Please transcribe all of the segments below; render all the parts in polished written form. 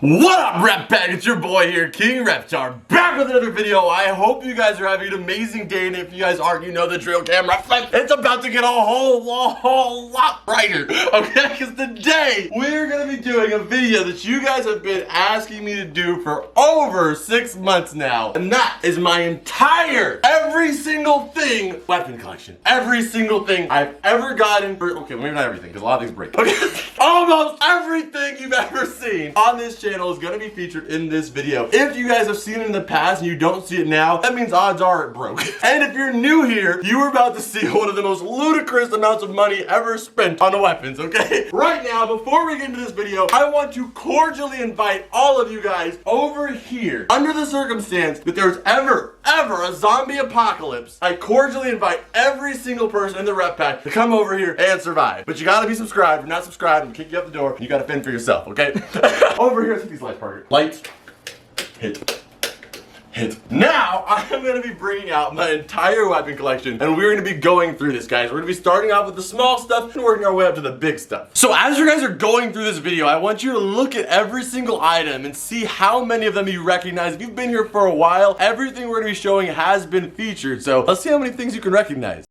What up, Rep Pack? It's your boy here, King Reptar, back with another video. I hope you guys are having an amazing day, and if you guys aren't, you know the drill, camera. It's about to get a whole lot brighter, okay? Because today, we're going to be doing a video that you guys have been asking me to do for over 6 months now, and that is my entire, every single thing, weapon collection. Every single thing I've ever gotten for, okay, maybe not everything, because a lot of things break. Okay, almost everything you've ever seen on this channel is going to be featured in this video. If you guys have seen it in the past and you don't see it now, that means odds are it broke. And if you're new here, you are about to see one of the most ludicrous amounts of money ever spent on weapons, okay? Right now, before we get into this video, I want to cordially invite all of you guys over here. Under the circumstance that there's ever a zombie apocalypse, I cordially invite every single person in the Rep Pack to come over here and survive. But you gotta be subscribed. If you're not subscribed, I'm gonna kick you out the door. You gotta fend for yourself, okay? Over here, these lights, Parker. Lights. Hit. Now, I'm going to be bringing out my entire weapon collection, and we're going to be going through this, guys. We're going to be starting off with the small stuff and working our way up to the big stuff. So as you guys are going through this video, I want you to look at every single item and see how many of them you recognize. If you've been here for a while, everything we're going to be showing has been featured. So let's see how many things you can recognize.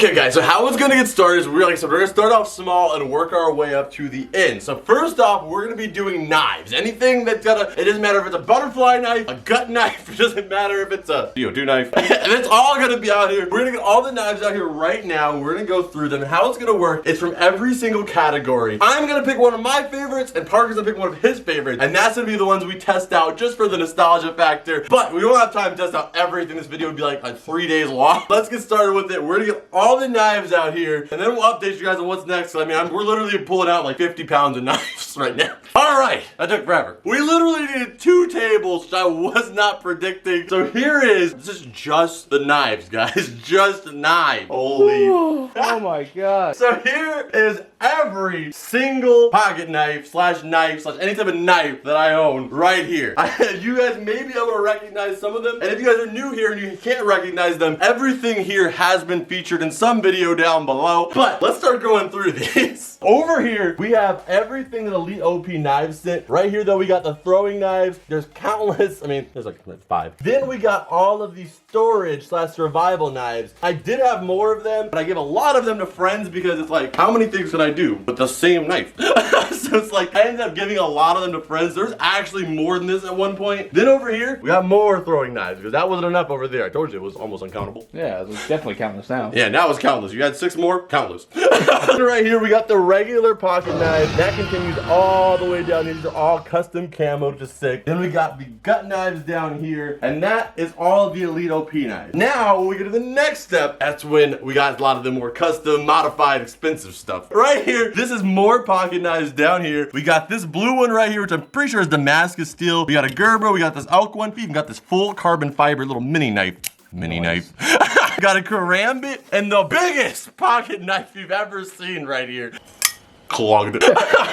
Okay guys, so how it's gonna get started is we're gonna start off small and work our way up to the end. So first off, we're gonna be doing knives. Anything that's it doesn't matter if it's a butterfly knife, a gut knife, it doesn't matter if it's a CO2 knife. And it's all gonna be out here. We're gonna get all the knives out here right now. We're gonna go through them. How it's gonna work is from every single category. I'm gonna pick one of my favorites and Parker's gonna pick one of his favorites. And that's gonna be the ones we test out just for the nostalgia factor. But we don't have time to test out everything. This video would be like 3 days long. Let's get started with it. We're gonna get all the knives out here, and then we'll update you guys on what's next. I mean, we're literally pulling out like 50 pounds of knives right now. All right, that took forever. We literally needed 2 tables, which I was not predicting. So here is, this is just the knives, guys, just knives. Holy. Oh my god. So here is every single pocket knife slash any type of knife that I own right here. You guys may be able to recognize some of them, and if you guys are new here and you can't recognize them, everything here has been featured in some video down below. But let's start going through these. Over here, we have everything that Elite OP knives sent. Right here, though, we got the throwing knives. There's countless, I mean, there's like 5. Then we got all of these storage slash survival knives. I did have more of them, but I give a lot of them to friends because it's like, how many things can I do with the same knife? So it's like, I ended up giving a lot of them to friends. There's actually more than this at one point. Then over here, we got more throwing knives because that wasn't enough over there. I told you it was almost uncountable. Yeah, it was definitely countless now. Yeah, now it's countless. You had 6 more, countless. Right here, we got the regular pocket knife. That continues all the way down here. These are all custom camo, which is sick. Then we got the gut knives down here, and that is all the Elite OP knives. Now, when we get to the next step, that's when we got a lot of the more custom, modified, expensive stuff. Right here, this is more pocket knives down here. We got this blue one right here, which I'm pretty sure is Damascus steel. We got a Gerber, we got this elk one. We even got this full carbon fiber little mini knife. Knife. Got a karambit and the biggest pocket knife you've ever seen right here. Clogged.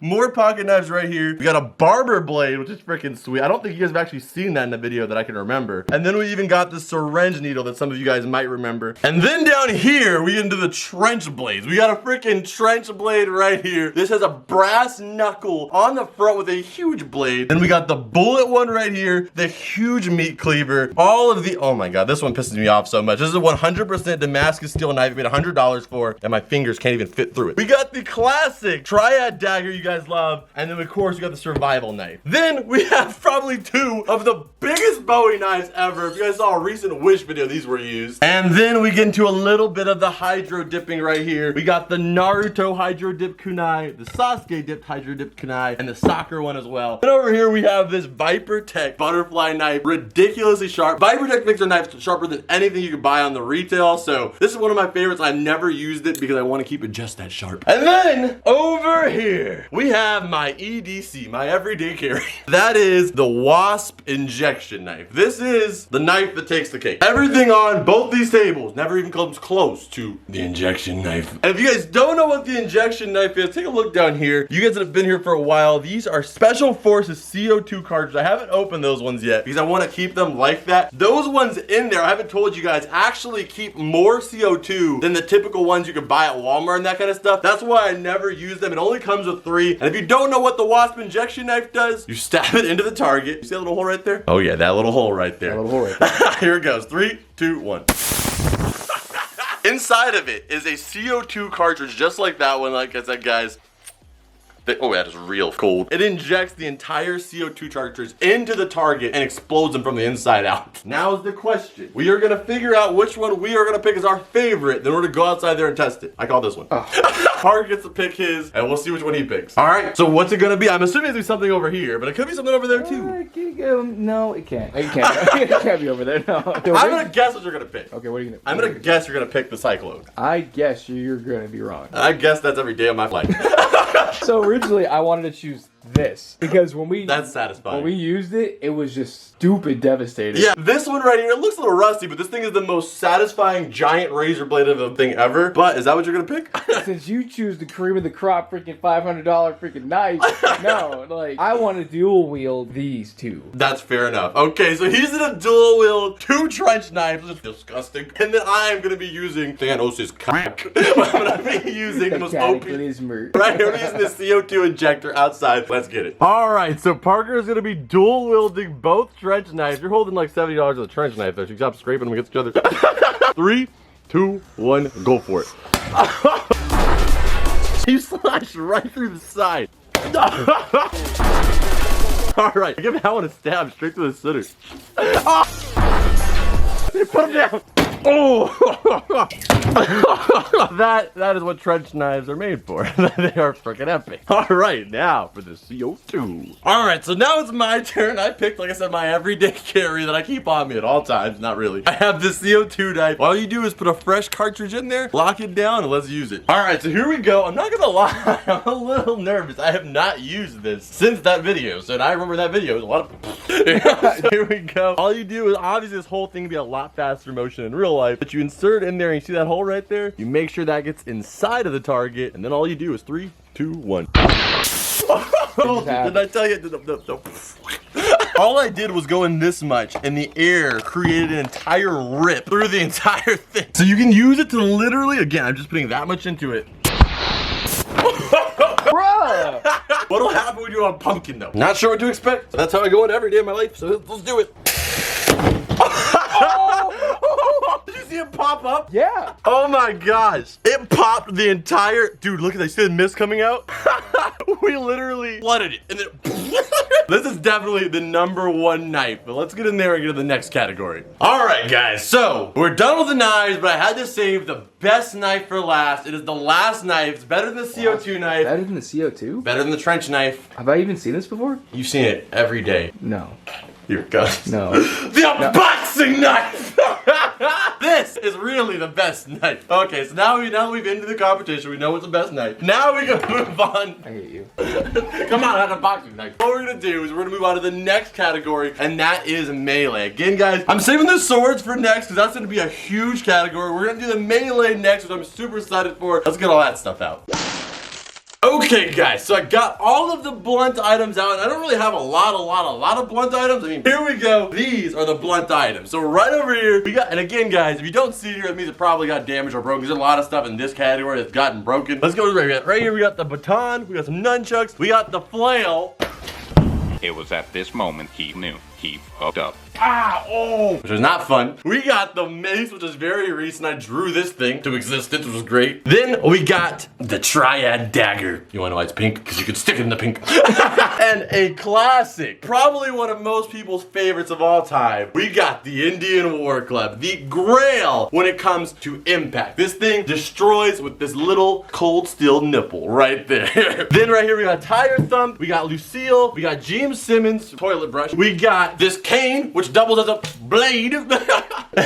More pocket knives right here. We got a barber blade, which is freaking sweet. I don't think you guys have actually seen that in the video that I can remember. And then we even got the syringe needle that some of you guys might remember. And then down here, we get into the trench blades. We got a freaking trench blade right here. This has a brass knuckle on the front with a huge blade. Then we got the bullet one right here, the huge meat cleaver. All of the, oh my god, this one pisses me off so much. This is a 100% Damascus steel knife. I paid $100 for, and my fingers can't even fit through it. We got the classic triad dagger you guys love, and then of course we got the survival knife. Then we have probably 2 of the biggest Bowie knives ever. If you guys saw a recent Wish video, these were used. And then we get into a little bit of the hydro dipping right here. We got the Naruto hydro dip kunai, the Sasuke dipped hydro dip kunai, and the soccer one as well. And over here we have this Viper Tech butterfly knife, ridiculously sharp. Viper Tech makes their knives sharper than anything you can buy on the retail, so this is one of my favorites. I've never used it because I want to keep it just that sharp. And then over here, we have my EDC, my everyday carry. That is the Wasp injection knife. This is the knife that takes the cake. Everything on both these tables never even comes close to the injection knife. And if you guys don't know what the injection knife is, take a look down here. You guys that have been here for a while, these are Special Forces CO2 cartridges. I haven't opened those ones yet because I want to keep them like that. Those ones in there, I haven't told you guys, actually keep more CO2 than the typical ones you could buy at Walmart and that kind of stuff. That's why I never use them them. It only comes with 3. And if you don't know what the wasp injection knife does, you stab it into the target. You see that little hole right there? Oh yeah, that little hole right there. That little hole right there. Here it goes. 3, 2, 1. Inside of it is a CO2 cartridge just like that one. Like I said, guys. Oh, that is real cold. It injects the entire CO2 cartridge into the target and explodes them from the inside out. Now is the question. We are gonna figure out which one we are gonna pick as our favorite. Then we're gonna go outside there and test it. I call this one. Parker gets to pick his, and we'll see which one he picks. All right, so what's it gonna be? I'm assuming it's gonna be something over here, but it could be something over there too. No, it can't. It can't. It can't be over there. No. I'm gonna guess what you're gonna pick. Okay, what are you gonna? I'm gonna guess you're gonna pick the Cyclone. I guess you're gonna be wrong. I guess that's every day of my life. So originally, I wanted to choose this because that's satisfying. When we used it, it was just stupid devastating. Yeah, this one right here, it looks a little rusty, but this thing is the most satisfying giant razor blade of a thing ever. But is that what you're gonna pick? Since you choose the cream of the crop freaking $500 freaking knife, no, like I want to dual wield these two. That's fair enough. Okay, so he's gonna dual wield 2 trench knives. It's disgusting. And then I'm gonna be using Thanos' cock. I'm gonna be using the most OP. Right here, I'm using the CO2 injector outside. Let's get it. All right, so Parker is gonna be dual wielding both trench knives. You're holding like $70 of the trench knife there, so you stop scraping them against each other. 3, 2, 1, go for it. He slashed right through the side. All right, give that one a stab straight through the center. Put him down. Oh, that is what trench knives are made for. They are freaking epic. All right, now for the CO2. All right, so now it's my turn. I picked, like I said, my everyday carry that I keep on me at all times. Not really. I have this CO2 knife. All you do is put a fresh cartridge in there, lock it down, and let's use it. All right, so here we go. I'm not gonna lie, I'm a little nervous. I have not used this since that video. So I remember that video. It was a lot of. So here we go. All you do is obviously this whole thing can be a lot faster motion in real life, but you insert in there and you see that hole right there. You make sure that gets inside of the target, and then all you do is 3, 2, 1. Did I tell you? No. All I did was go in this much, and the air created an entire rip through the entire thing. So you can use it to literally, again, I'm just putting that much into it. Bruh! What'll happen when you have a pumpkin though? Not sure what to expect. That's how I go in every day of my life, so let's do it. Did you see it pop up? Yeah. Oh my gosh. It popped the entire, dude, look at that. You see the mist coming out? We literally flooded it. And then this is definitely the #1 knife, but let's get in there and get to the next category. All right, guys, so we're done with the knives, but I had to save the best knife for last. It is the last knife. It's better than the CO2 knife. Better than the CO2? Better than the trench knife. Have I even seen this before? You've seen it every day. No. Here it goes. No. The unboxing knife! This is really the best knife. Okay, so now we've ended the competition. We know what's the best knife. Now we can move on. I hate you. Come on, that's an unboxing knife. What we're gonna do is we're gonna move on to the next category, and that is melee. Again, guys, I'm saving the swords for next because that's gonna be a huge category. We're gonna do the melee next, which I'm super excited for. Let's get all that stuff out. Okay, guys, so I got all of the blunt items out, and I don't really have a lot of blunt items. I mean, here we go. These are the blunt items. So right over here, we got, and again, guys, if you don't see it here, it means it probably got damaged or broken. There's a lot of stuff in this category that's gotten broken. Let's go right here. Right here, we got the baton, we got some nunchucks, we got the flail. It was at this moment he knew he fucked up. Ah, oh, which was not fun. We got the mace, which is very recent. I drew this thing to existence, which was great. Then we got the triad dagger. You wanna know why it's pink? Because you can stick it in the pink. And a classic, probably one of most people's favorites of all time. We got the Indian War Club, the grail when it comes to impact. This thing destroys with this little cold steel nipple right there. Then right here we got Tire Thump, we got Lucille, we got James Simmons toilet brush, we got this cane, which doubles as a blade. And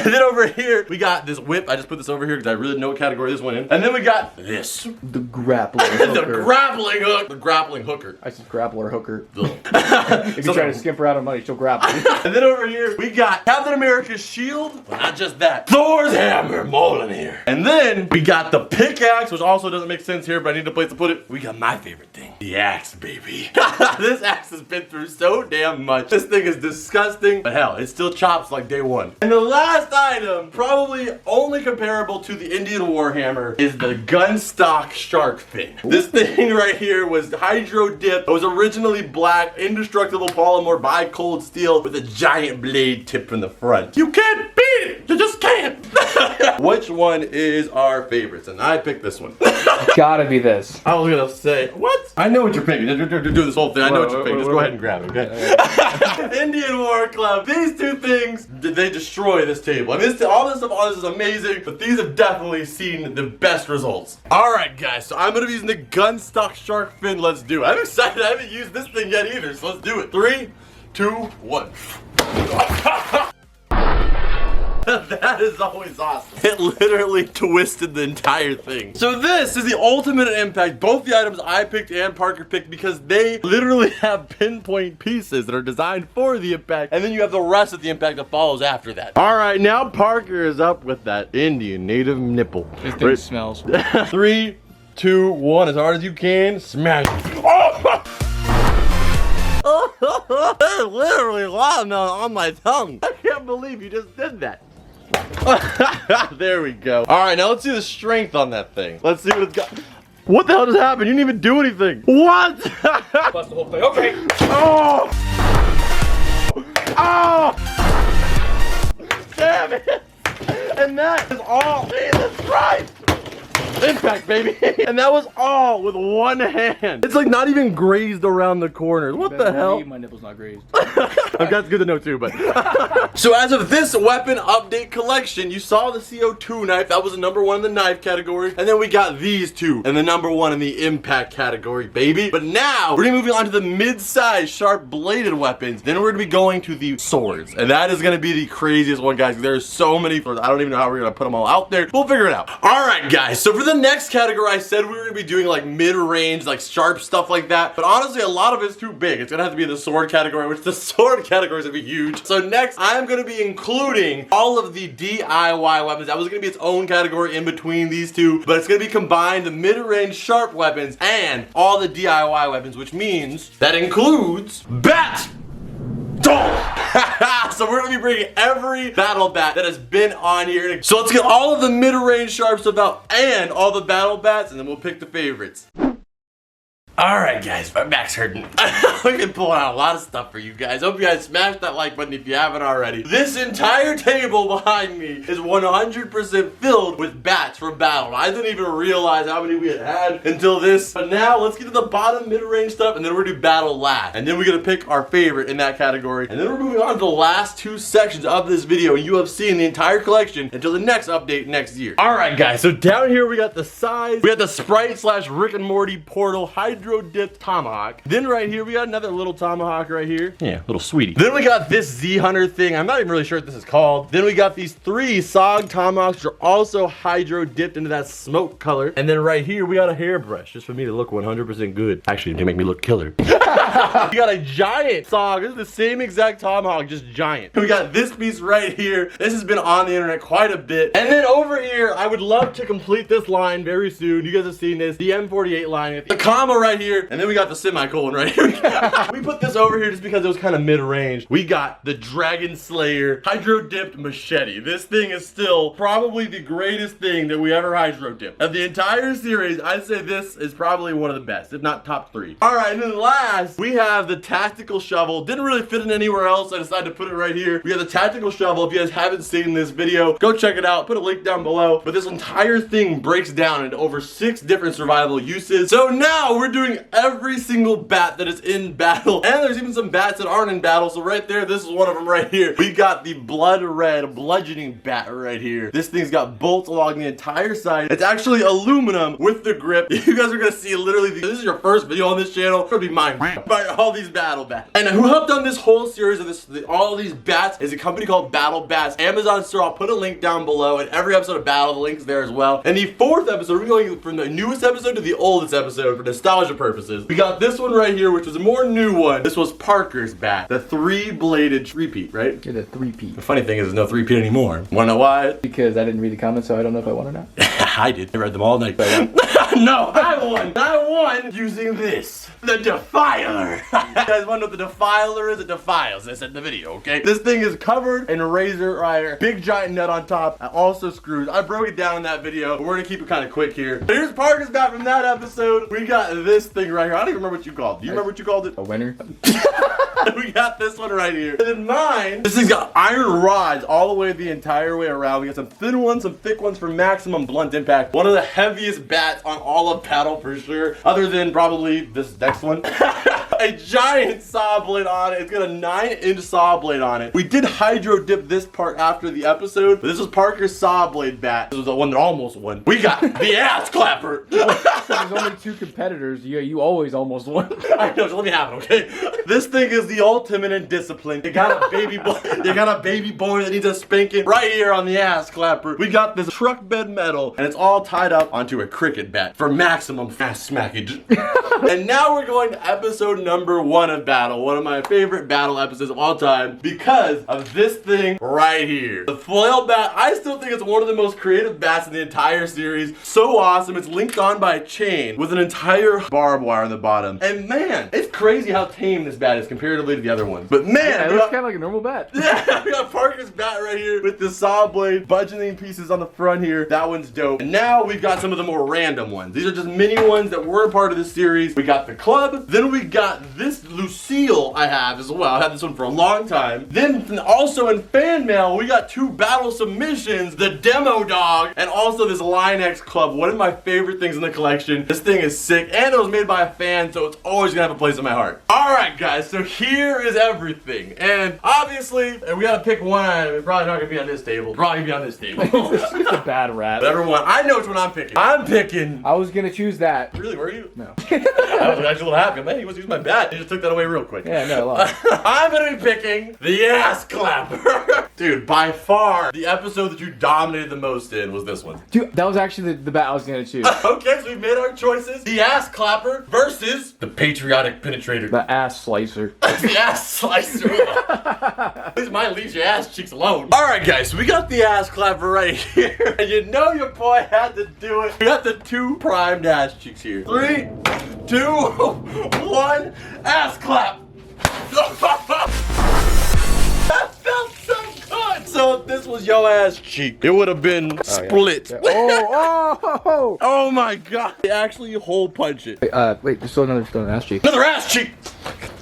then over here, we got this whip. I just put this over here because I really didn't know what category this went in. And then we got this. The grappling hooker. The grappling hook. The grappling hooker. I said grappler hooker. If you're trying to skimp her out of money, she'll grapple. And then over here, we got Captain America's shield. Well, not just that. Thor's hammer, Mjolnir. And then we got the pickaxe, which also doesn't make sense here, but I need a place to put it. We got my favorite thing. The axe, baby. This axe has been through so damn much. This thing is disgusting, but hell, tell. It still chops like day one. And the last item, probably only comparable to the Indian Warhammer, is the gunstock shark fin. This thing right here was hydro dipped. It was originally black, indestructible polymer by cold steel with a giant blade tip from the front. You can't beat it! You just can't! Which one is our favorites? And I picked this one. Gotta be this. I was gonna say, what? I know what you're picking. You're doing this whole thing. I know what you're picking. Just go ahead and grab it, okay? Indian War Club. These two things, they destroy this table. I mean, all this stuff is amazing, but these have definitely seen the best results. All right, guys. So I'm gonna be using the gunstock shark fin. Let's do it. I'm excited. I haven't used this thing yet either. So let's do it. 3, 2, 1. That is always awesome. It literally twisted the entire thing. So this is the ultimate impact. Both the items I picked and Parker picked because they literally have pinpoint pieces that are designed for the impact. And then you have the rest of the impact that follows after that. All right, now Parker is up with that Indian native nipple. This thing smells. 3, 2, 1. As hard as you can. Smash it. Oh! There's literally watermelon on my tongue. I can't believe you just did that. There we go. All right, now let's see the strength on that thing. Let's see what it's got. What the hell just happened? You didn't even do anything. What? Bust the whole thing. Okay. Oh! Oh! Damn it! And that is all. Jesus Christ! Impact, baby. And that was all with one hand. It's like not even grazed around the corners. What the hell? My nipple's not grazed. That's good to know too, but. So as of this weapon update collection, you saw the CO2 knife. That was the #1 in the knife category. And then we got these two and the #1 in the impact category, baby. But now we're gonna be moving on to the mid-size sharp bladed weapons. Then we're gonna be going to the swords. And that is gonna be the craziest one, guys. There's so many. I don't even know how we're gonna put them all out there. We'll figure it out. All right, guys. So for the next category, I said we were gonna be doing like mid-range, like sharp stuff like that. But honestly, a lot of it's too big. It's gonna have to be the sword category, which the sword category is gonna be huge. So next, I'm gonna be including all of the DIY weapons. That was gonna be its own category in between these two, but it's gonna be combined, the mid-range sharp weapons and all the DIY weapons, which means that includes bat. So we're gonna be bringing every battle bat that has been on here. So let's get all of the mid-range sharp stuff out and all the battle bats, and then we'll pick the favorites. Alright guys, my back's hurting. We've been pulling out a lot of stuff for you guys. Hope you guys smash that like button if you haven't already. This entire table behind me is 100% filled with bats from battle. I didn't even realize how many we had until this. But now let's get to the bottom mid-range stuff, and then we're gonna do battle last. And then we're gonna pick our favorite in that category. And then we're moving on to the last two sections of this video. You have seen the entire collection until the next update next year. Alright guys, so down here we got the size. We got the Sprite / Rick and Morty portal hydro dipped tomahawk. Then right here we got another little tomahawk right here. Yeah, little sweetie. Then we got this Z Hunter thing. I'm not even really sure what this is called. Then we got these 3 SOG tomahawks, which are also hydro dipped into that smoke color. And then right here we got a hairbrush, just for me to look 100% good. Actually, to make me look killer. We got a giant SOG. This is the same exact tomahawk, just giant. We got this piece right here. This has been on the internet quite a bit. And then over here, I would love to complete this line very soon. You guys have seen this, the M48 line. The comma right here, and then we got the semicolon right here. We put this over here just because it was kind of mid-range. We got the Dragon Slayer hydro dipped machete. This thing is still probably the greatest thing that we ever hydro dipped. Of the entire series, I'd say this is probably one of the best, if not top 3. All right, and then last, we have the tactical shovel. Didn't really fit in anywhere else. I decided to put it right here. We got the tactical shovel. If you guys haven't seen this video, go check it out. Put a link down below. But this entire thing breaks down into over 6 different survival uses. So now we're doing every single bat that is in battle, and there's even some bats that aren't in battle. So right there, this is one of them right here. We got the blood red bludgeoning bat right here. This thing's got bolts along the entire side. It's actually aluminum with the grip. You guys are gonna see literally, this is your first video on this channel. It's gonna be mind by all these battle bats. And who helped on this whole series of all these bats is a company called Battle Bats. Amazon store, I'll put a link down below, and every episode of Battle, the link's there as well. And the 4th episode, we're going from the newest episode to the oldest episode for nostalgia purposes. We got this one right here, which was a more new one. This was Parker's bat, the 3-bladed three-peat, right? Yeah, the 3-peat. The funny thing is there's no 3-peat anymore. Wanna know why? Because I didn't read the comments, so I don't know if I want or not. I did. I read them all night. No, I won. I won using this. The Defiler. You guys want to know what the Defiler is? It defiles this in the video, okay? This thing is covered in razor wire, big giant nut on top, and also screws. I broke it down in that video, but we're gonna keep it kind of quick here. Here's Parker's bat from that episode. We got this thing right here. I don't even remember what you called it. Do you remember what you called it? A winner. We got this one right here. And then mine, this thing's got iron rods all the way the entire way around. We got some thin ones, some thick ones for maximum blunt impact. One of the heaviest bats on all of Battle for sure, other than probably this next one. A giant saw blade on it. It's got a 9-inch saw blade on it. We did hydro dip this part after the episode, but this was Parker's saw blade bat. This was the one that almost won. We got the ass clapper. There's only 2 competitors. You always almost won. I know, so let me have it, okay? This thing is the ultimate in discipline. You got a baby boy. You got a baby boy that needs a spanking right here on the ass clapper. We got this truck bed metal, and it's all tied up onto a cricket bat for maximum fast smackage. And now we're going to episode number 1 of Battle, one of my favorite Battle episodes of all time, because of this thing right here. The flail bat. I still think it's one of the most creative bats in the entire series. So awesome. It's linked on by a chain with an entire barbed wire on the bottom. And man, it's crazy how tame this bat is comparatively to the other ones. But man, Yeah, it looks kind of like a normal bat. yeah, we got Parker's bat right here with the saw blade, budgeting pieces on the front here. That one's dope. And now we've got some of the more random ones. These are just mini ones that were a part of the series. We got the club. Then we got this Lucille I have as well. I had this one for a long time. Then also in fan mail, we got 2 battle submissions, the demo dog, and also this Line X club. One of my favorite things in the collection. This thing is sick, and it was made by a fan, so it's always gonna have a place in my heart. Alright guys, so here is everything. And obviously, we gotta pick one item. It's probably not gonna be on this table. It's probably gonna be on this table. It's a bad rat. Whatever one. I know which one I'm picking. I'm picking. I was gonna choose that. Really, were you? No. I was actually a little happy. Man, he was using my bat. He just took that away real quick. Yeah, no, a lot. I'm gonna be picking the ass clapper. Dude, by far, the episode that you dominated the most in was this one. Dude, that was actually the bat I was gonna choose. Okay, so we've made our choices. The ass clapper versus the patriotic penetrator. The ass slicer. The ass slicer. At least mine leaves your ass cheeks alone. Alright guys, so we got the ass clapper right here. And you know your boy had to do it. We got the 2 primed ass cheeks here. 3, 2, 1, ass clap. That felt so good. So if this was your ass cheek, it would have been split. Yeah. Oh. Oh my god. They actually hole punch it. Wait, there's still another ass cheek. Another ass cheek.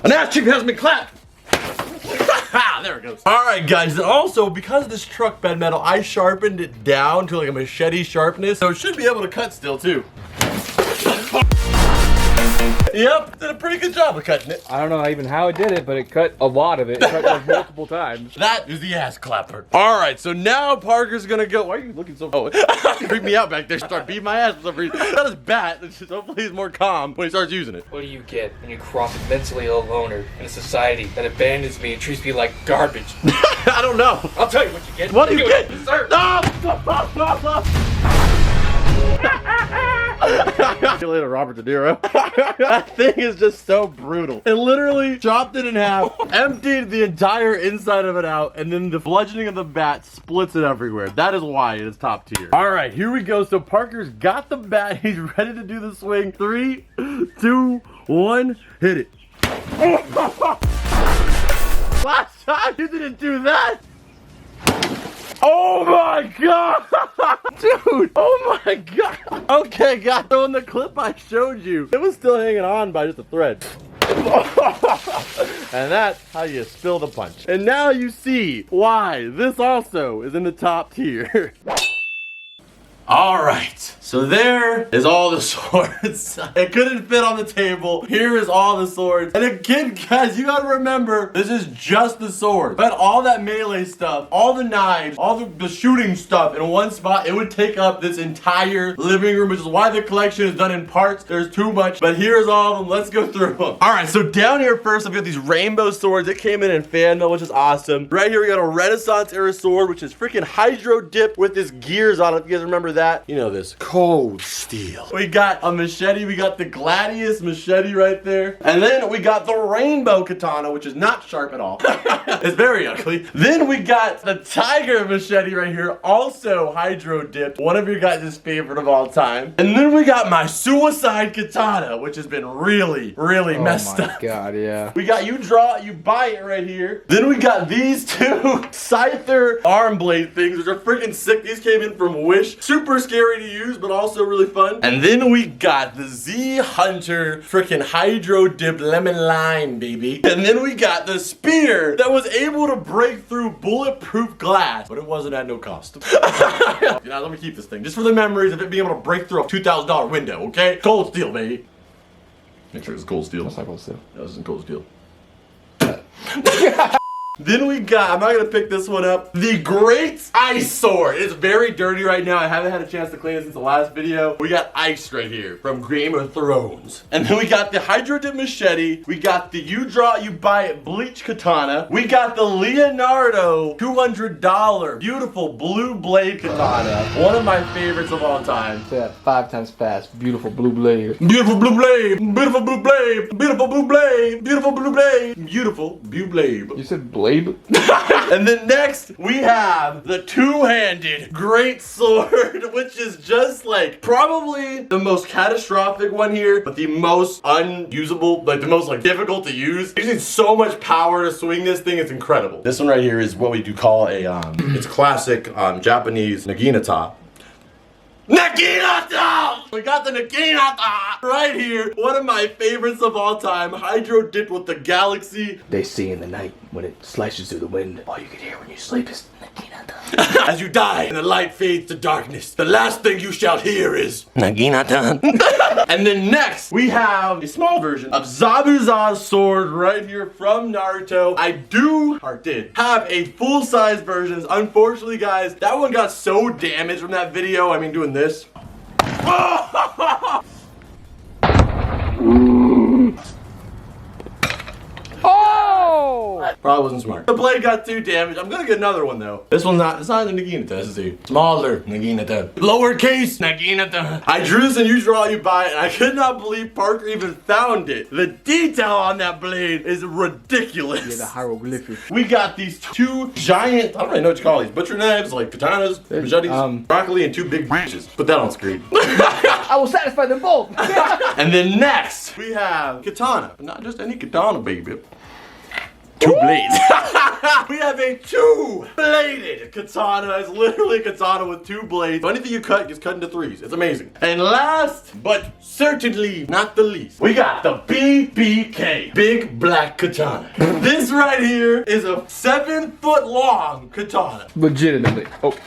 An ass cheek has been clapped. There it goes. Alright guys, and also because of this truck bed metal, I sharpened it down to like a machete sharpness, so it should be able to cut still too. Yep, did a pretty good job of cutting it. I don't know even how it did it, but it cut a lot of it. It cut like multiple times. That is the ass clapper. Alright, so now Parker's gonna go. Why are you looking so freak me out back there? Start beating my ass for some reason. Not his bat, it's just hopefully he's more calm when he starts using it. What do you get when you cross a mentally ill loner in a society that abandons me and treats me like garbage? I don't know. I'll tell you what you get. What do you get? Dessert. See you later, Robert De Niro. That thing is just so brutal. It literally chopped it in half, emptied the entire inside of it out, and then the bludgeoning of the bat splits it everywhere. That is why it is top tier. All right, here we go. So Parker's got the bat. He's ready to do the swing. 3, 2, 1, hit it. Last time you didn't do that. Oh my god! Dude! Oh my god! Okay, guys, so in the clip I showed you, it was still hanging on by just a thread. And that's how you spill the punch. And now you see why this also is in the top tier. Alright, so there is all the swords. It couldn't fit on the table. Here is all the swords. And again, guys, you gotta remember, this is just the sword. But all that melee stuff, all the knives, all the shooting stuff in one spot, it would take up this entire living room, which is why the collection is done in parts. There's too much, but here's all of them. Let's go through them. Alright, so down here first, I've got these rainbow swords. It came in fan mail, which is awesome. Right here, we got a Renaissance era sword, which is freaking hydro dipped with this gears on it. If you guys remember for that, you know this, cold steel. We got a machete, we got the Gladius machete right there. And then we got the rainbow katana, which is not sharp at all. It's very ugly. Then we got the tiger machete right here, also hydro dipped, one of your guys' favorite of all time. And then we got my suicide katana, which has been really, really messed up. Oh my god, yeah. We got you draw, you buy it right here. Then we got these two SCYTHE arm blade things, which are freaking sick. These came in from Wish. Super scary to use, but also really fun. And then we got the Z Hunter freaking hydro dipped lemon lime, baby. And then we got the spear that was able to break through bulletproof glass, but it wasn't at no cost. You know, let me keep this thing just for the memories of it being able to break through a $2,000 window, okay? Cold steel, baby. Make sure it's cold steel. That's not cold steel. That wasn't cold steel. Then we got, I'm not gonna pick this one up, the Great Ice Sword. It's very dirty right now. I haven't had a chance to clean it since the last video. We got ice right here from Game of Thrones. And then we got the Hydro Dip Machete. We got the You Draw, You Buy It Bleach Katana. We got the Leonardo $200 beautiful blue blade katana. One of my favorites of all time. Say that 5 times fast. Beautiful blue blade. Beautiful blue blade, beautiful blue blade, beautiful blue blade, beautiful blue blade, beautiful blue blade. You said blade? And then next we have the two-handed great sword, which is just like probably the most catastrophic one here, but the most unusable, like the most like difficult to use. You need so much power to swing this thing, it's incredible. This one right here is what we do call a it's classic Japanese naginata. Naginata! We got the Naginata right here. One of my favorites of all time. Hydro dipped with the galaxy. They say in the night when it slashes through the wind, all you can hear when you sleep is Naginata. As you die and the light fades to darkness, the last thing you shall hear is Naginata. And then next, we have a small version of Zabuza's sword right here from Naruto. I did have a full-size version. Unfortunately, guys, that one got so damaged from that video. I mean, doing this. Oh! Probably wasn't smart. The blade got too damaged. I'm gonna get another one though. This one's not, it's not a Naginata. This is a smaller Naginata. Lowercase Naginata. I drew this and you draw, you buy it, and I could not believe Parker even found it. The detail on that blade is ridiculous. Yeah, the hieroglyphic. We got these two giant, I don't really know what you call these, butcher knives, like katanas, machetes, broccoli, and two big bitches. Put that on screen. I will satisfy them both. And then next, we have katana. But not just any katana, baby. Two blades. We have a two-bladed katana. It's literally a katana with two blades. So anything you cut gets cut into threes. It's amazing. And last, but certainly not the least, we got the BBK, Big Black Katana. This right here is a 7-foot-long katana. Legitimately. Oh.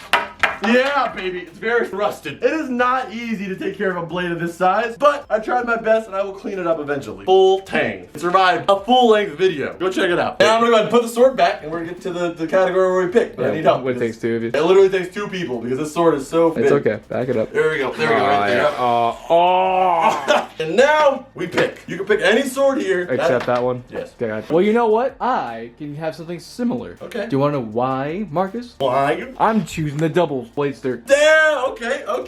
Yeah, baby, it's very rusted. It is not easy to take care of a blade of this size, but I tried my best and I will clean it up eventually. Full tang. It survived a full-length video. Go check it out. Now I'm gonna go ahead and put the sword back and we're gonna get to the category where we pick. But I need help. It takes two of you. It literally takes two people because this sword is so big. It's okay. Back it up. There we go. There we go. Right there. And now we pick. You can pick any sword here. Except that one? Yes. Okay, well, you know what? I can have something similar. Okay. Do you want to know why, Marcus? Why? I'm choosing the double bladester. Damn, okay, I'm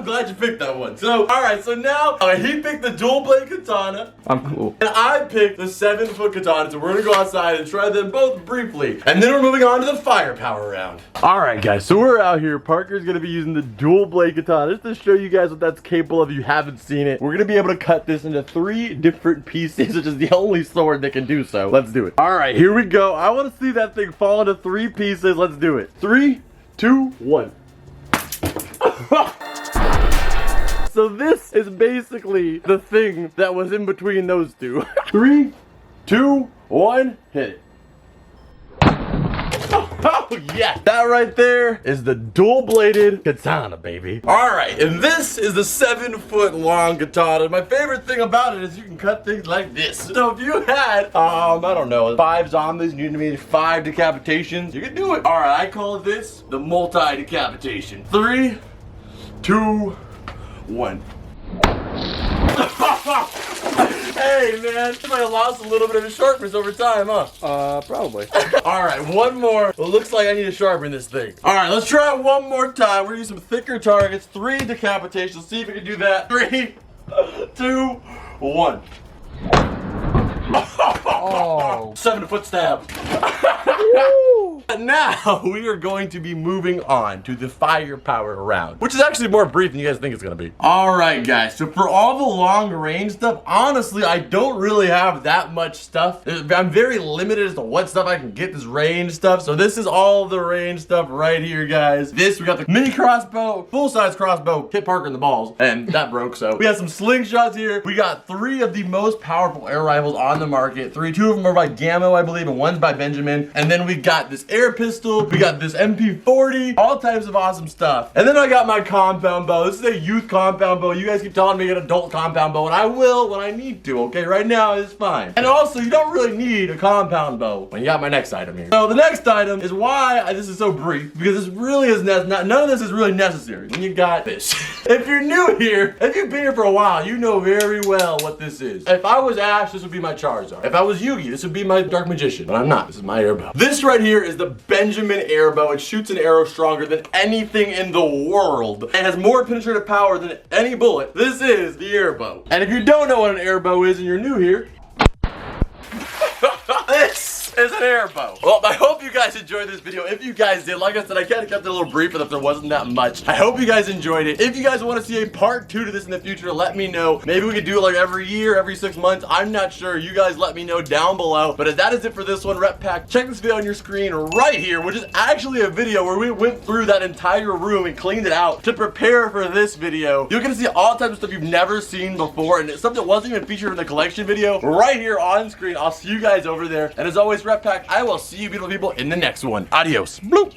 glad you picked that one. So, alright, so now, he picked the dual blade katana. I'm cool. And I picked the 7-foot katana, so we're gonna go outside and try them both briefly. And then we're moving on to the firepower round. Alright guys, so we're out here. Parker's gonna be using the dual blade katana just to show you guys what that's capable of if you haven't seen it. We're gonna be able to cut this into 3 different pieces, which is the only sword that can do so. Let's do it. Alright, here we go. I wanna see that thing fall into 3 pieces. Let's do it. 3, 2, 1. So this is basically the thing that was in between those two. 3, 2, 1, hit it. Oh yeah, that right there is the dual-bladed katana, baby. All right, and this is the 7-foot-long katana. My favorite thing about it is you can cut things like this. So if you had, I don't know, 5 zombies and you need 5 decapitations, you can do it. All right, I call this the multi-decapitation. 3, 2, 1. Hey, man, you might have lost a little bit of his sharpness over time, huh? Probably. All right, one more. It looks like I need to sharpen this thing. All right, let's try it one more time. We're gonna use some thicker targets. 3 decapitations. Let's see if we can do that. 3, 2, 1. Oh. 7-foot stab. Now we are going to be moving on to the firepower round, which is actually more brief than you guys think it's gonna be. All right, guys. So for all the long range stuff, honestly, I don't really have that much stuff. I'm very limited as to what stuff I can get this range stuff. So this is all the range stuff right here, guys. This, we got the mini crossbow, full-size crossbow, hit Parker in the balls, and that broke. So we got some slingshots here. We got 3 of the most powerful air rifles on the market. 2 of them are by Gammo, I believe, and 1's by Benjamin. And then we got this air pistol, we got this MP40, all types of awesome stuff. And then I got my compound bow. This is a youth compound bow. You guys keep telling me to get an adult compound bow, and I will when I need to, okay? Right now it's fine. And also, you don't really need a compound bow when you got my next item here. So the next item is why this is so brief, because this really is none of this is really necessary when you got this. If you're new here, if you've been here for a while, you know very well what this is. If I was Ash, this would be my Charizard. If I was Yugi, this would be my Dark Magician, but I'm not. This is my airbow. This right here is the Benjamin airbow. It shoots an arrow stronger than anything in the world and has more penetrative power than any bullet. This is the airbow. And if you don't know what an airbow is and you're new here, this is an airbow. Well, I hope you guys enjoyed this video. If you guys did, like I said, I kind of kept it a little brief, but if there wasn't that much, I hope you guys enjoyed it. If you guys want to see a part 2 to this in the future, let me know. Maybe we could do it like every year, every 6 months. I'm not sure. You guys let me know down below. But that is it for this one, Rep Pack. Check this video on your screen right here, which is actually a video where we went through that entire room and cleaned it out to prepare for this video. You're gonna see all types of stuff you've never seen before, and it's stuff that wasn't even featured in the collection video right here on screen. I'll see you guys over there. And as always, Rep Pack, I will see you beautiful people in the next one. Adios. Bloop.